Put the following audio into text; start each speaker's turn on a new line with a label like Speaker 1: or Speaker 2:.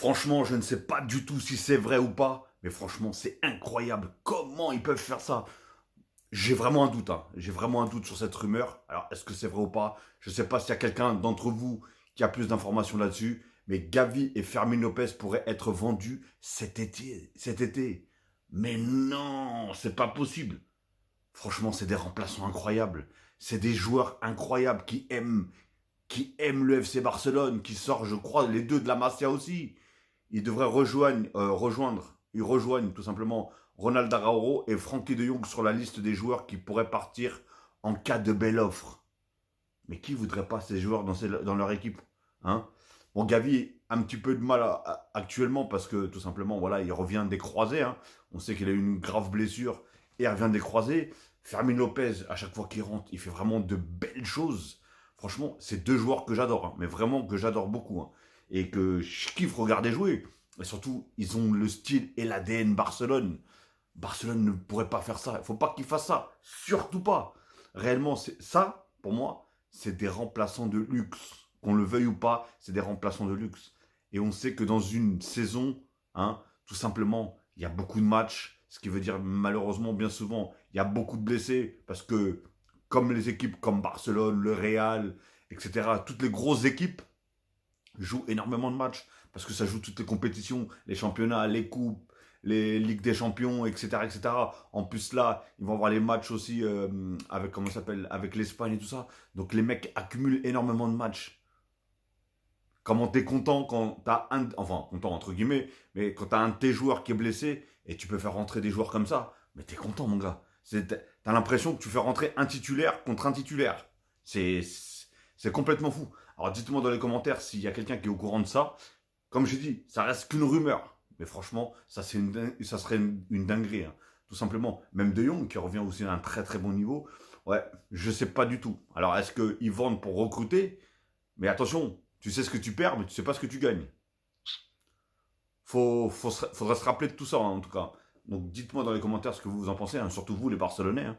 Speaker 1: Franchement, je ne sais pas du tout si c'est vrai ou pas, mais franchement, c'est incroyable. Comment ils peuvent faire ça? J'ai vraiment un doute, hein. J'ai vraiment un doute sur cette rumeur. Alors, est-ce que c'est vrai ou pas? Je ne sais pas s'il y a quelqu'un d'entre vous qui a plus d'informations là-dessus, mais Gavi et Fermin Lopez pourraient être vendus cet été. Cet été. Mais non, c'est pas possible. Franchement, c'est des remplaçants incroyables. C'est des joueurs incroyables qui aiment le FC Barcelone, qui sort, je crois, les deux de la Masia aussi. Ils devraient ils rejoignent tout simplement Ronald Araujo et Frankie de Jong sur la liste des joueurs qui pourraient partir en cas de belle offre. Mais qui voudrait pas ces joueurs dans leur équipe, hein? Bon, Gavi a un petit peu de mal actuellement parce que tout simplement, voilà, il revient des croisés, hein. On sait qu'il a eu une grave blessure et il revient des croisés. Fermin Lopez, à chaque fois qu'il rentre, il fait vraiment de belles choses. Franchement, c'est deux joueurs que j'adore, hein, mais vraiment que j'adore beaucoup, hein, et que je kiffe regarder jouer. Et surtout, ils ont le style et l'ADN Barcelone. Barcelone ne pourrait pas faire ça. Il ne faut pas qu'ils fassent ça. Surtout pas. Réellement, ça, pour moi, c'est des remplaçants de luxe. Qu'on le veuille ou pas, c'est des remplaçants de luxe. Et on sait que dans une saison, hein, tout simplement, il y a beaucoup de matchs. Ce qui veut dire malheureusement, bien souvent, il y a beaucoup de blessés. Parce que, comme les équipes comme Barcelone, le Real, etc., toutes les grosses équipes jouent énormément de matchs. Parce que ça joue toutes les compétitions, les championnats, les coupes, les Ligues des Champions, etc., etc. En plus, là, ils vont avoir les matchs aussi avec, comment ça s'appelle, avec l'Espagne et tout ça. Donc, les mecs accumulent énormément de matchs. Comment t'es content quand t'as un, enfin, content entre guillemets, mais quand t'as un de tes joueurs qui est blessé et tu peux faire rentrer des joueurs comme ça, mais t'es content, mon gars. T'as l'impression que tu fais rentrer un titulaire contre un titulaire. C'est, c'est complètement fou. Alors, dites-moi dans les commentaires s'il y a quelqu'un qui est au courant de ça. Comme j'ai dit, ça reste qu'une rumeur. Mais franchement, ça serait une dinguerie, hein. Tout simplement. Même De Jong, qui revient aussi à un très très bon niveau. Ouais, je sais pas du tout. Alors, est-ce qu'ils vendent pour recruter? Mais attention, tu sais ce que tu perds, mais tu sais pas ce que tu gagnes. Faudrait se rappeler de tout ça, hein, en tout cas. Donc, dites-moi dans les commentaires ce que vous en pensez, hein, surtout vous, les Barcelonais, hein.